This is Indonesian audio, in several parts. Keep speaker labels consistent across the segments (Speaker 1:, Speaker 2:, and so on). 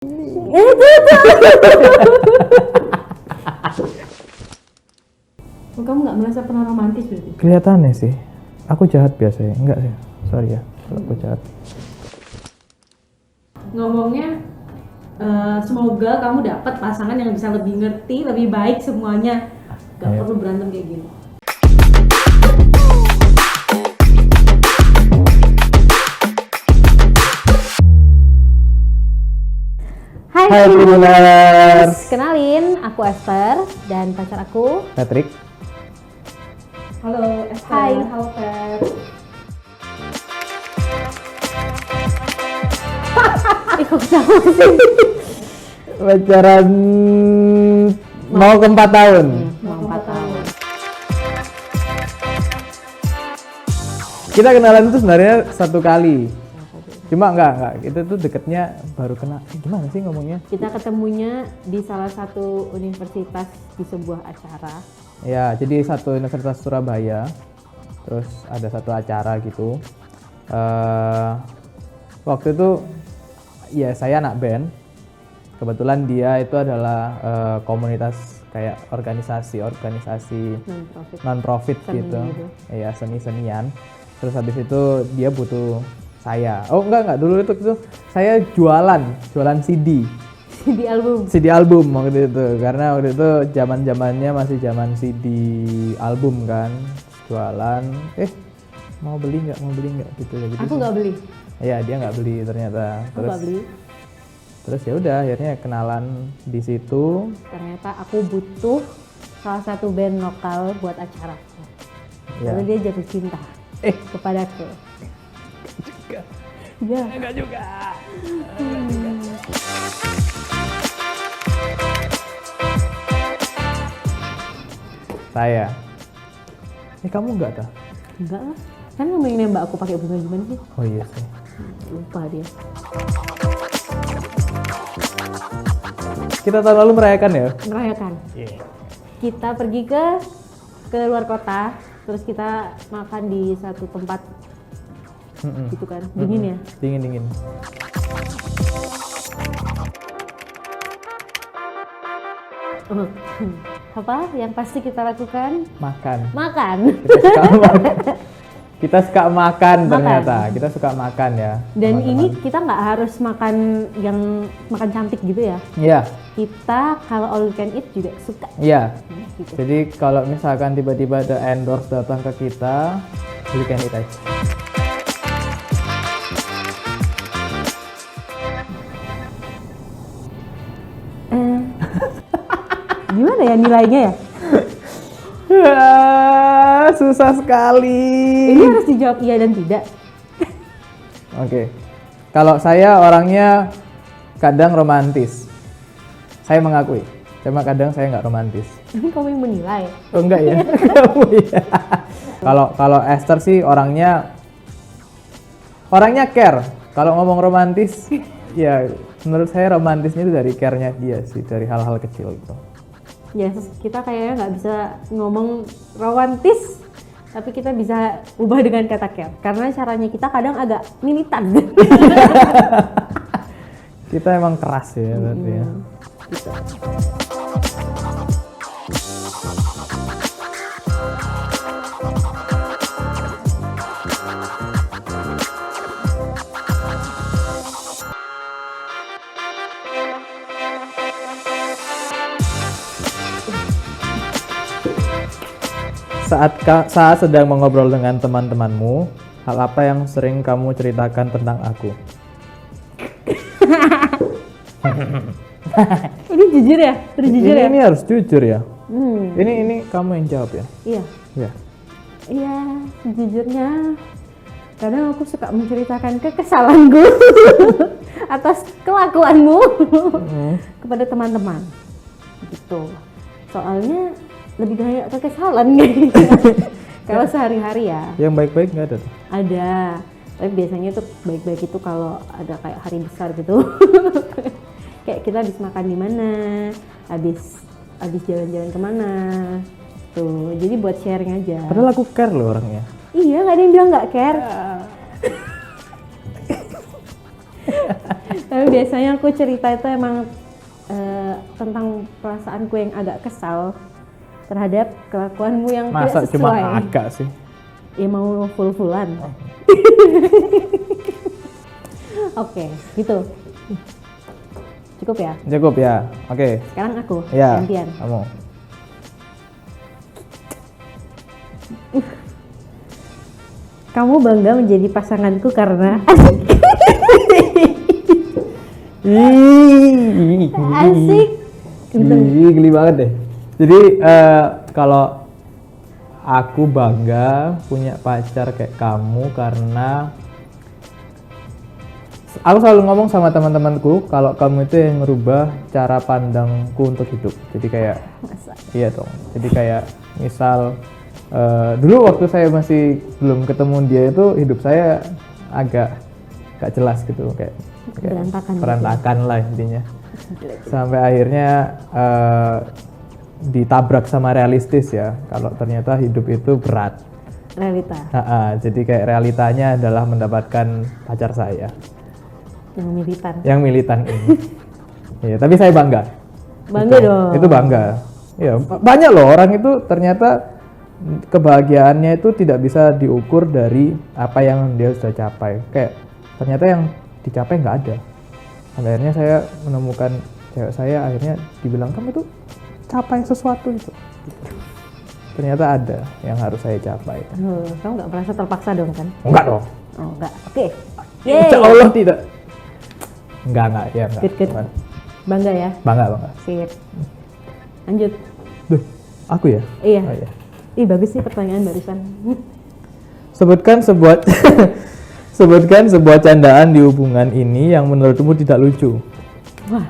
Speaker 1: Kamu nggak merasa pernah romantis berarti?
Speaker 2: Kelihatannya sih. Aku jahat biasanya. Enggak sih. Sorry ya kalau aku jahat.
Speaker 1: Ngomongnya semoga kamu dapat pasangan yang bisa lebih ngerti, lebih baik semuanya. Gak perlu berantem kayak gini.
Speaker 2: Hai Tribuners.
Speaker 1: Kenalin, aku Esther dan pacar aku
Speaker 2: Patrick.
Speaker 1: Halo Esther. Hai, halo Pat. Kok sama sih?
Speaker 2: Pacaran mau ke 4 tahun.
Speaker 1: Mau 4 tahun.
Speaker 2: Kita kenalan itu sebenarnya 1 kali. Cuma enggak. Itu tuh deketnya baru kena. Gimana sih ngomongnya?
Speaker 1: Kita ketemunya di salah satu universitas di sebuah acara.
Speaker 2: Ya, jadi satu Universitas Surabaya. Terus ada satu acara gitu. Waktu itu ya saya anak band. Kebetulan dia itu adalah komunitas kayak organisasi non-profit gitu. Ya, seni-senian. Terus habis itu dia butuh saya. Oh enggak dulu itu saya jualan CD album waktu itu, karena waktu itu zamannya masih zaman CD album kan, jualan mau beli nggak gitu ya.
Speaker 1: Aku nggak beli.
Speaker 2: Iya, dia nggak beli ternyata.
Speaker 1: Aku nggak beli.
Speaker 2: Terus ya udah akhirnya kenalan di situ.
Speaker 1: Ternyata aku butuh salah satu band lokal buat acara.
Speaker 2: Ya.
Speaker 1: Lalu dia jatuh cinta kepadaku. Ya.
Speaker 2: Enggak juga. Saya. Kamu enggak tah?
Speaker 1: Enggak lah. Kan kamu yang nembak aku pakai bunga gimana sih?
Speaker 2: Oh iya sih.
Speaker 1: Lupa dia.
Speaker 2: Kita tahun lalu merayakan ya?
Speaker 1: Merayakan.
Speaker 2: Iya.
Speaker 1: Kita pergi ke luar kota, terus kita makan di satu tempat gitu kan, dingin ya?
Speaker 2: Dingin.
Speaker 1: Apa yang pasti kita lakukan?
Speaker 2: Makan. Kita suka makan ternyata. Kita suka makan ya.
Speaker 1: Dan
Speaker 2: teman-teman.
Speaker 1: ini kita nggak harus makan yang makan cantik gitu ya?
Speaker 2: Iya.
Speaker 1: Kita kalau all you can eat juga suka.
Speaker 2: Iya.
Speaker 1: Gitu.
Speaker 2: Jadi kalau misalkan tiba-tiba ada endorse datang ke kita, you can eat aja.
Speaker 1: Gimana ya nilainya ya?
Speaker 2: Susah sekali.
Speaker 1: Ini harus dijawab iya dan tidak.
Speaker 2: Oke. Kalau saya orangnya kadang romantis. Saya mengakui. Cuma kadang saya nggak romantis.
Speaker 1: Tapi kamu yang menilai.
Speaker 2: Oh enggak ya? Kamu ya. Kalau Esther sih orangnya care. Kalau ngomong romantis, ya menurut saya romantisnya itu dari care-nya dia sih, dari hal-hal kecil itu.
Speaker 1: Ya, kita kayaknya nggak bisa ngomong romantis, tapi kita bisa ubah dengan kata care. Karena caranya kita kadang agak militan.
Speaker 2: Kita emang keras ya berarti ya.
Speaker 1: Gitu.
Speaker 2: Saat sedang mengobrol dengan teman-temanmu, hal apa yang sering kamu ceritakan tentang aku?
Speaker 1: Ini jujur ya? Terjujur ya?
Speaker 2: Ini harus jujur ya. Ini kamu yang jawab ya.
Speaker 1: Iya.
Speaker 2: Iya.
Speaker 1: Iya, sejujurnya kadang aku suka menceritakan kekesalanku atas kelakuanmu kepada teman-teman. Gitu. Soalnya lebih banyak kekesalan gitu. Kalau sehari-hari ya.
Speaker 2: Yang baik-baik nggak ada tuh?
Speaker 1: Ada. Tapi biasanya tuh baik-baik itu kalau ada kayak hari besar gitu. Kayak kita habis makan di mana, habis jalan-jalan kemana. Tuh, jadi buat sharing aja.
Speaker 2: Padahal aku care loh orangnya.
Speaker 1: Iya, nggak ada yang bilang nggak care. Tapi biasanya aku cerita itu emang tentang perasaanku yang agak kesal terhadap kelakuanmu yang
Speaker 2: Masa
Speaker 1: tidak
Speaker 2: cuma
Speaker 1: sesuai.
Speaker 2: agak sih?
Speaker 1: Ya mau full-fullan. Oke, gitu. Cukup ya?
Speaker 2: Cukup ya. Oke.
Speaker 1: Sekarang aku
Speaker 2: Ya.
Speaker 1: gantian.
Speaker 2: Kamu.
Speaker 1: Kamu bangga menjadi pasanganku karena asik.
Speaker 2: Geli banget deh. Jadi kalau aku bangga punya pacar kayak kamu karena aku selalu ngomong sama teman-temanku kalau kamu itu yang merubah cara pandangku untuk hidup. Jadi kayak iya dong. Jadi kayak misal dulu waktu saya masih belum ketemu dia itu hidup saya agak gak jelas gitu kayak berantakan lah intinya. Sampai akhirnya ditabrak sama realistis ya kalau ternyata hidup itu berat.
Speaker 1: Realita.
Speaker 2: Jadi kayak realitanya adalah mendapatkan pacar saya yang militan ini. Ya, tapi saya bangga
Speaker 1: Dong.
Speaker 2: Itu bangga ya. Banyak loh orang itu ternyata kebahagiaannya itu tidak bisa diukur dari apa yang dia sudah capai. Kayak ternyata yang dicapai nggak ada. Akhirnya saya menemukan cewek saya, akhirnya dibilang kamu tuh capai sesuatu itu. Ternyata ada yang harus saya capai.
Speaker 1: Kamu nggak merasa terpaksa dong kan?
Speaker 2: Enggak dong.
Speaker 1: Oh enggak. Oke.
Speaker 2: Insya Allah tidak. Enggak ya enggak.
Speaker 1: Good. Bangga ya?
Speaker 2: Bangga.
Speaker 1: Sip. Lanjut.
Speaker 2: Duh, aku ya?
Speaker 1: Iya.
Speaker 2: Oh, iya.
Speaker 1: Ih bagus sih pertanyaan barusan.
Speaker 2: Sebutkan sebuah candaan di hubungan ini yang menurutmu tidak lucu.
Speaker 1: Wah.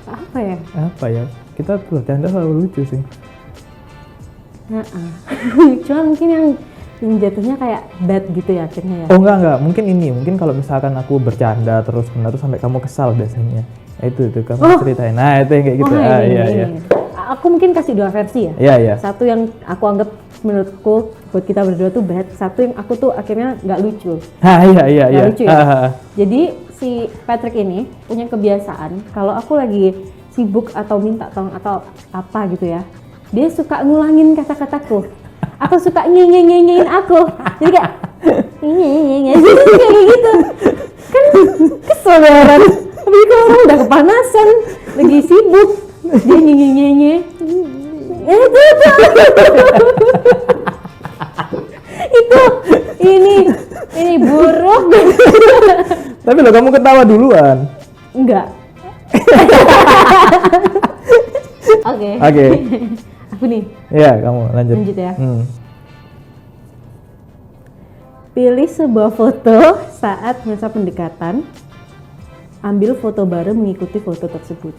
Speaker 1: Apa ya?
Speaker 2: Apa ya? Kita bercanda selalu lucu sih.
Speaker 1: Cuma mungkin yang jatuhnya kayak bad gitu ya akhirnya ya.
Speaker 2: Oh enggak. Mungkin kalau misalkan aku bercanda terus-menerus sampai kamu kesal biasanya. Itu kamu ceritain. Nah, itu yang kayak gitu. Iya.
Speaker 1: Aku mungkin kasih dua versi ya.
Speaker 2: Iya.
Speaker 1: Satu yang aku anggap menurutku buat kita berdua tuh bad, satu yang aku tuh akhirnya nggak lucu.
Speaker 2: Iya.
Speaker 1: Nggak lucu ya. Jadi si Patrick ini punya kebiasaan kalau aku lagi sibuk atau minta tolong atau apa gitu ya, dia suka ngulangin kata-kataku. Aku suka nyenyenyenyein aku. Jadi kayak kayak gitu. Kan kesel ya orang. Tapi kalau orang udah kepanasan, lagi sibuk, dia nyenyenyenye. Itu ini buruk.
Speaker 2: Tapi lo kamu ketawa duluan.
Speaker 1: Enggak. Oke. Aku nih.
Speaker 2: Iya, kamu lanjut
Speaker 1: ya. Pilih sebuah foto saat masa pendekatan. Ambil foto baru mengikuti foto tersebut.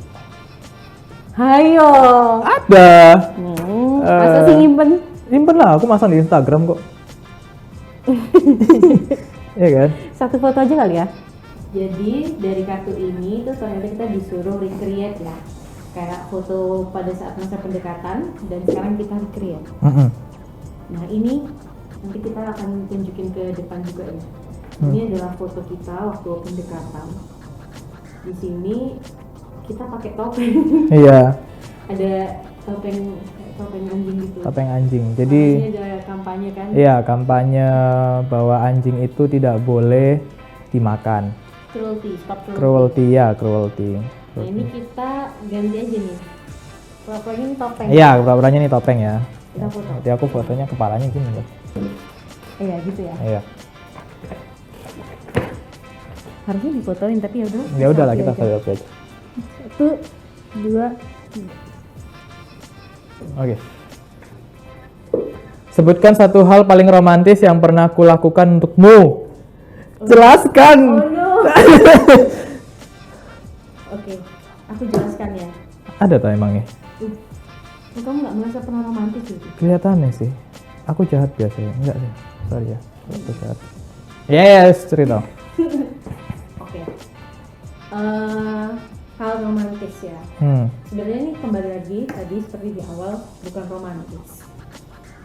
Speaker 1: Hayo.
Speaker 2: Ada.
Speaker 1: Masa sih nyimpen?
Speaker 2: Nyimpen lah, aku masang di Instagram kok. Iya kan?
Speaker 1: Satu foto aja kali ya. Jadi dari kartu ini tuh ternyata kita disuruh recreate ya. Kayak foto pada saat masa pendekatan dan sekarang kita recreate. Nah ini nanti kita akan tunjukin ke depan juga ya. Ini adalah foto kita waktu pendekatan. Di sini kita pakai topeng. Iya. Ada topeng anjing gitu.
Speaker 2: Topeng anjing. Jadi
Speaker 1: ini ada kampanye kan?
Speaker 2: Iya, kampanye bahwa anjing itu tidak boleh dimakan. Cruelty.
Speaker 1: Nah ini kita ganti aja nih. Pura-puranya ini topeng.
Speaker 2: Iya, pura-puranya ini topeng ya.
Speaker 1: Kita foto.
Speaker 2: Nanti aku fotonya kepalanya gini loh.
Speaker 1: Iya gitu ya.
Speaker 2: Iya.
Speaker 1: Harusnya difotoin tapi ya udah.
Speaker 2: Ya udahlah kita selfie aja.
Speaker 1: 1, 2, 3.
Speaker 2: Oke. Sebutkan satu hal paling romantis yang pernah aku lakukan untukmu. Jelaskan.
Speaker 1: Oh no. Oke, aku jelaskan ya.
Speaker 2: Ada tak emangnya?
Speaker 1: Kamu nggak merasa pernah romantis gitu?
Speaker 2: Kelihatannya sih. Aku jahat biasanya. Enggak sih. Sorry ya. Aku jahat. Yes, cerita.
Speaker 1: Oke. Hal romantis ya. Sebenarnya ini kembali lagi tadi seperti di awal bukan romantis.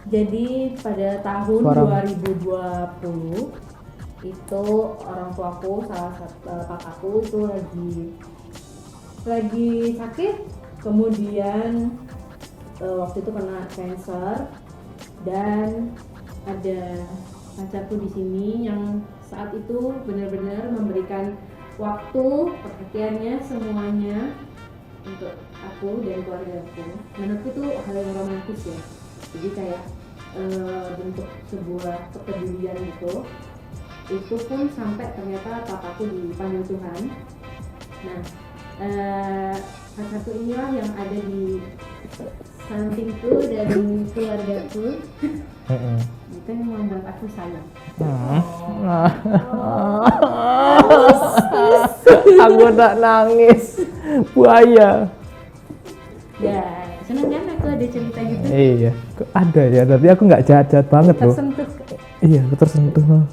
Speaker 1: Jadi pada tahun 2020 itu orang tuaku, salah satu papaku itu lagi sakit, kemudian waktu itu kena cancer, dan ada pacarku di sini yang saat itu benar-benar memberikan waktu, perhatiannya, semuanya untuk aku dan keluargaku. Menurutku itu hal yang romantis ya. Jadi kayak bentuk sebuah kepedulian gitu. Itu pun sampai ternyata papaku dipanggil Tuhan. Nah, pacarku inilah yang ada di sampingku dan keluargaku. Itu yang membuat aku sayang.
Speaker 2: Aku tak nangis, buaya.
Speaker 1: Ya, seneng kan aku ada cerita gitu.
Speaker 2: Iya, ada ya. Tapi aku nggak jahat-jahat banget loh.
Speaker 1: Tersentuh.
Speaker 2: Iya, aku tersentuh.
Speaker 1: Lah.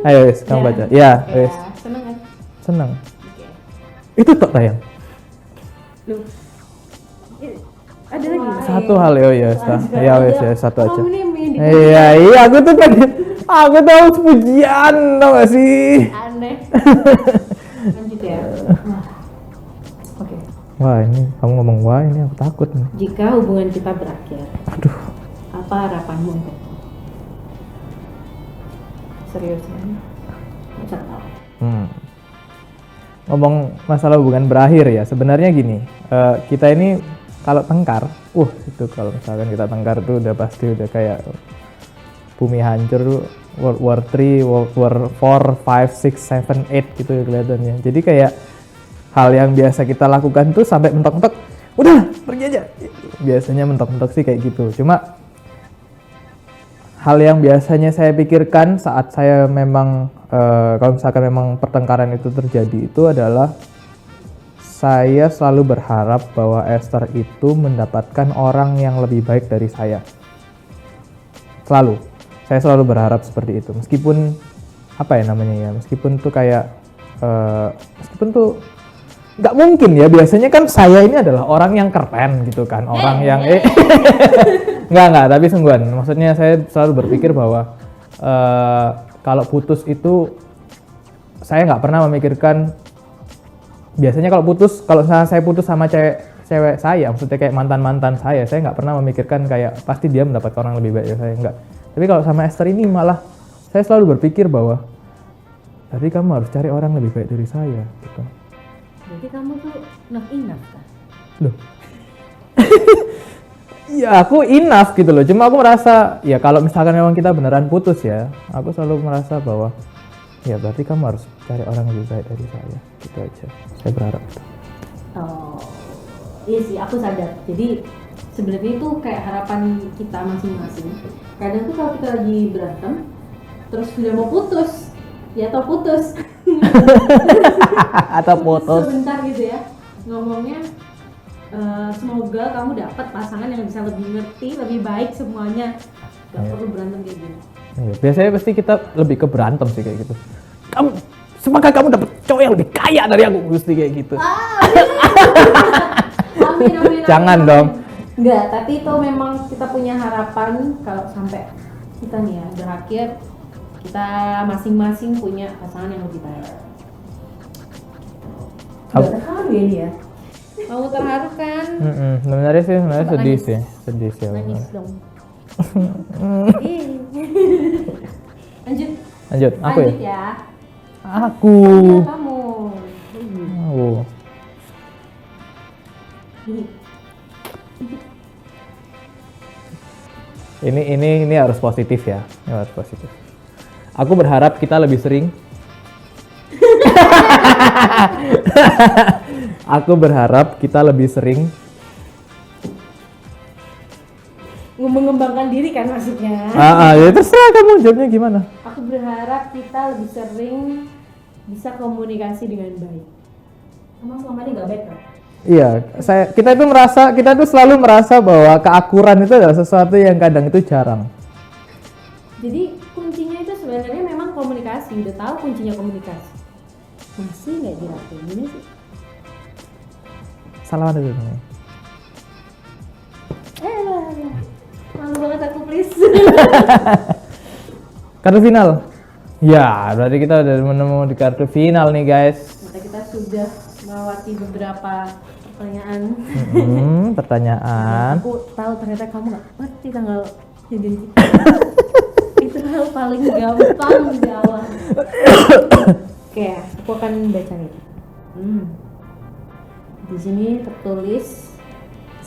Speaker 2: Ayo, wes, kamu baca. Ya, wes.
Speaker 1: Seneng kan?
Speaker 2: Senang.
Speaker 1: Oke.
Speaker 2: Itu tok tayang.
Speaker 1: Loh. Ada lagi?
Speaker 2: Satu hal ya, ya wes ya satu aja.
Speaker 1: Kamu nih main di
Speaker 2: Iya, aku tuh pengen, aku tahu pujian, tau gak sih?
Speaker 1: aneh. Lanjut ya. Oke.
Speaker 2: Wah ini kamu ngomong wah ini aku takut nih.
Speaker 1: Jika hubungan kita berakhir,
Speaker 2: Aduh,
Speaker 1: apa harapanmu untukku? Serius kan? Bisa tahu.
Speaker 2: Ngomong masalah hubungan berakhir ya, sebenarnya gini, kita ini kalau tengkar, itu kalau misalkan kita tengkar tuh udah pasti udah kayak bumi hancur tuh, World War 3, World War 4, 5, 6, 7, 8 gitu ya kelihatannya. Jadi kayak hal yang biasa kita lakukan tuh sampai mentok-mentok, udah pergi aja. Biasanya mentok-mentok sih kayak gitu. Cuma hal yang biasanya saya pikirkan saat saya memang kalau misalkan memang pertengkaran itu terjadi itu adalah saya selalu berharap bahwa Esther itu mendapatkan orang yang lebih baik dari saya. Saya selalu berharap seperti itu. Meskipun apa ya namanya ya, meskipun tuh kayak meskipun tuh nggak mungkin ya, biasanya kan saya ini adalah orang yang keren gitu kan, orang yang nggak, tapi sungguhan, maksudnya saya selalu berpikir bahwa kalau putus itu saya nggak pernah memikirkan, biasanya kalau saya putus sama cewek saya, maksudnya kayak mantan saya nggak pernah memikirkan kayak pasti dia mendapat orang lebih baik dari saya, enggak. Tapi kalau sama Esther ini malah saya selalu berpikir bahwa tapi kamu harus cari orang lebih baik dari saya gitu.
Speaker 1: Jadi kamu tuh not enough kan?
Speaker 2: Loh. Ya aku enough gitu loh, cuma aku merasa ya kalau misalkan memang kita beneran putus ya, aku selalu merasa bahwa ya berarti kamu harus cari orang lebih baik dari saya, gitu aja. Saya berharap itu.
Speaker 1: Oh, iya sih, aku sadar. Jadi sebenarnya itu kayak harapan kita masing-masing. Kadang tuh kalau kita lagi berantem, terus udah mau putus, ya atau putus,
Speaker 2: atau putus.
Speaker 1: Sebentar gitu ya, ngomongnya. Semoga kamu dapat pasangan yang bisa lebih ngerti, lebih baik semuanya. Gak perlu berantem kayak gini.
Speaker 2: Iya, biasanya pasti kita lebih ke berantem sih kayak gitu. Semoga kamu dapat cowok yang lebih kaya dari aku, mesti kayak gitu.
Speaker 1: Amin.
Speaker 2: Jangan dong.
Speaker 1: Enggak, tapi itu memang kita punya harapan kalau sampai kita nih ya berakhir, kita masing-masing punya pasangan yang lebih baik. Gak terharu ya dia? Mau terharu kan?
Speaker 2: Sebenarnya sedih sih.
Speaker 1: Nangis dong. Lanjut
Speaker 2: Aku
Speaker 1: ya.
Speaker 2: Aku.
Speaker 1: Kamu.
Speaker 2: Ini harus positif ya. Ini harus positif. Aku berharap kita lebih sering. Aku berharap kita lebih sering
Speaker 1: mengembangkan diri kan maksudnya.
Speaker 2: Ya terserah kamu jawabnya gimana.
Speaker 1: Aku berharap kita lebih sering bisa komunikasi dengan baik. Emang selama ini nggak baik kan?
Speaker 2: Iya, kita tuh selalu merasa bahwa keakuran itu adalah sesuatu yang kadang itu jarang.
Speaker 1: Jadi kuncinya itu sebenarnya memang komunikasi. Udah tahu kuncinya komunikasi, masih nggak dilakuin ini sih.
Speaker 2: Salaman dulu.
Speaker 1: Malu banget aku, please.
Speaker 2: Kartu final. Ya, berarti kita udah menemu di kartu final nih guys.
Speaker 1: Kita sudah melewati beberapa pertanyaan.
Speaker 2: Pertanyaan.
Speaker 1: Aku tahu ternyata kamu nggak ngerti tanggal jadian kita. Itu hal paling gampang jawab. Oke, aku akan baca nih. Di sini tertulis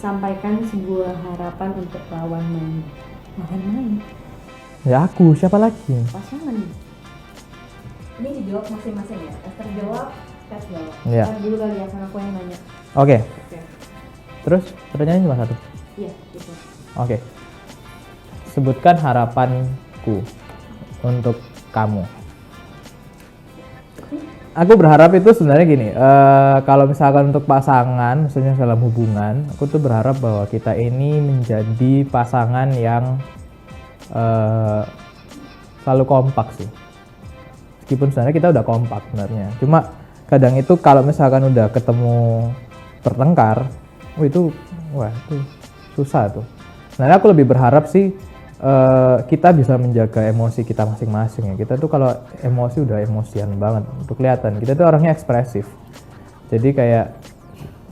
Speaker 1: sampaikan sebuah harapan untuk lawan main. Lawan main.
Speaker 2: Ya aku, siapa lagi?
Speaker 1: Pasangan. Ini dijawab masing-masing ya. Esther jawab, Kat jawab.
Speaker 2: Iya.
Speaker 1: Ntar dulu kali ya, karena aku yang nanya.
Speaker 2: Oke. Terus pertanyaannya cuma satu.
Speaker 1: Iya, gitu.
Speaker 2: Oke. Sebutkan harapanku untuk kamu. Aku berharap itu sebenarnya gini, kalau misalkan untuk pasangan, maksudnya dalam hubungan, aku tuh berharap bahwa kita ini menjadi pasangan yang selalu kompak sih. Meskipun sebenarnya kita udah kompak sebenarnya. Cuma kadang itu kalau misalkan udah ketemu bertengkar, itu susah tuh. Sebenarnya aku lebih berharap sih kita bisa menjaga emosi kita masing-masing ya. Kita tuh kalau emosi udah emosian banget, untuk kelihatan kita tuh orangnya ekspresif. Jadi kayak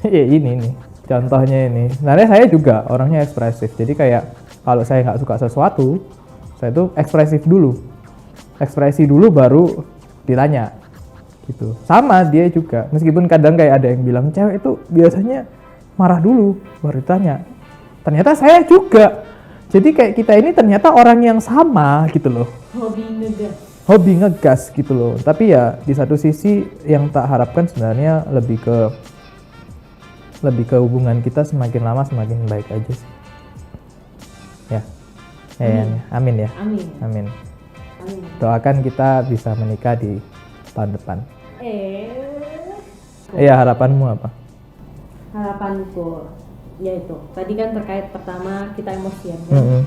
Speaker 2: ya ini nih contohnya ini. Sebenarnya saya juga orangnya ekspresif. Jadi kayak kalau saya nggak suka sesuatu, saya tuh ekspresi dulu baru ditanya gitu. Sama dia juga, meskipun kadang kayak ada yang bilang cewek itu biasanya marah dulu baru ditanya. Ternyata saya juga. Jadi kayak kita ini ternyata orang yang sama gitu loh. Hobi ngegas gitu loh. Tapi ya di satu sisi yang tak harapkan sebenarnya lebih ke hubungan kita semakin lama semakin baik aja sih. Ya. Amin ya. Amin. Doakan kita bisa menikah di tahun depan. Iya, harapanmu apa?
Speaker 1: Harapanku yaitu tadi kan terkait pertama kita emosian kan?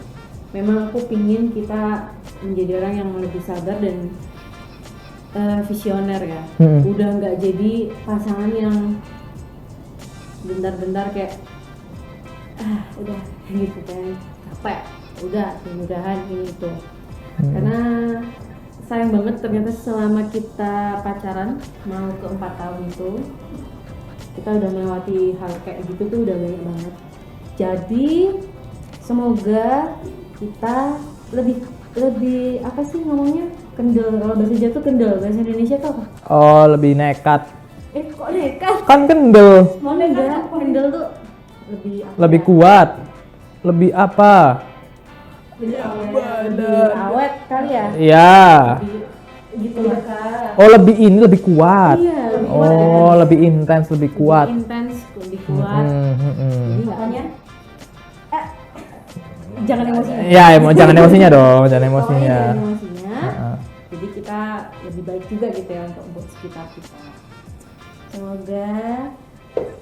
Speaker 1: Memang aku pingin kita menjadi orang yang lebih sabar dan visioner ya. Udah nggak jadi pasangan yang bentar-bentar kayak udah gitu kan, capek, udah mudah-mudahan ini itu. Karena sayang banget ternyata selama kita pacaran mau ke 4 tahun itu kita udah melewati hal kayak gitu tuh udah banyak banget. Jadi semoga kita lebih apa sih ngomongnya, kendel. Kalau bahasa Jawa tuh kendel, bahasa Indonesia tuh apa?
Speaker 2: Oh, lebih nekat.
Speaker 1: Kok nekat?
Speaker 2: Kan kendel.
Speaker 1: Mau enggak? Kendel tuh lebih apa?
Speaker 2: Lebih kuat. Lebih apa?
Speaker 1: Lebih awet kali ya?
Speaker 2: Iya.
Speaker 1: Gitu lah Kak.
Speaker 2: Oh, lebih kuat.
Speaker 1: Iya, lebih
Speaker 2: kuat. Oh, lebih intens, lebih kuat.
Speaker 1: Lebih intens, lebih kuat. Jadi makanya jangan emosinya.
Speaker 2: Ya, jangan emosinya dong, jangan emosinya.
Speaker 1: Jangan emosinya. Jadi kita lebih baik juga gitu ya untuk sekitar kita. Semoga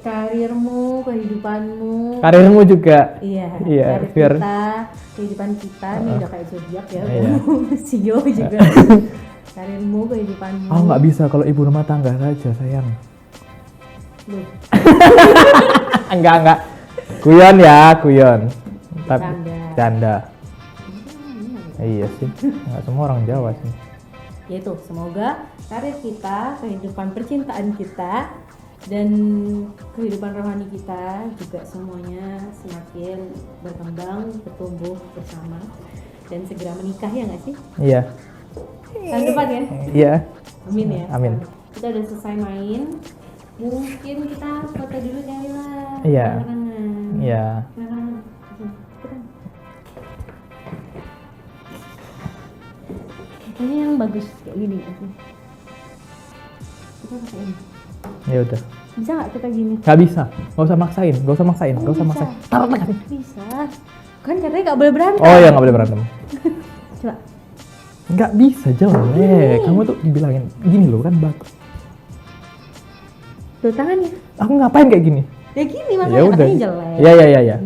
Speaker 1: karirmu, kehidupanmu
Speaker 2: juga.
Speaker 1: Iya,
Speaker 2: biar
Speaker 1: kita, kehidupan kita nih udah kayak zodiak ya. Sio juga. Karirmu, kehidupanmu.
Speaker 2: Oh, nggak bisa kalau ibu rumah tangga saja sayang. Enggak. Guyon. Tapi canda. Iya sih, nggak semua orang Jawa sih.
Speaker 1: Yaitu semoga karir kita, kehidupan percintaan kita, dan kehidupan rohani kita juga semuanya semakin berkembang, bertumbuh bersama, dan segera menikah ya nggak sih?
Speaker 2: Iya.
Speaker 1: Tahun depan ya?
Speaker 2: Iya.
Speaker 1: Amin ya.
Speaker 2: Amin.
Speaker 1: Kita udah selesai main, mungkin kita foto dulu kali lah.
Speaker 2: Iya. Iya.
Speaker 1: Kayaknya yang bagus kayak gini aku. Kita pakai ini.
Speaker 2: Ya udah.
Speaker 1: Bisa nggak kita gini?
Speaker 2: Nggak bisa. Nggak usah maksain. Taruh lagi.
Speaker 1: Bisa. Kan katanya nggak boleh berantem.
Speaker 2: Oh ya, nggak boleh berantem.
Speaker 1: Coba.
Speaker 2: Nggak bisa jelek. Kamu tuh dibilangin gini loh kan bagus.
Speaker 1: Tuh tangannya.
Speaker 2: Aku ngapain kayak gini?
Speaker 1: Ya gini makanya katanya jelek.
Speaker 2: Iya.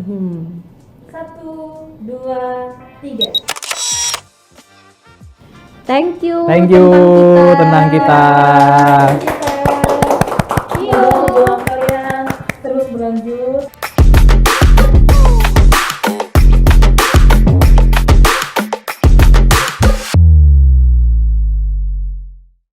Speaker 1: 1, 2, 3. Thank you
Speaker 2: Tentang kita.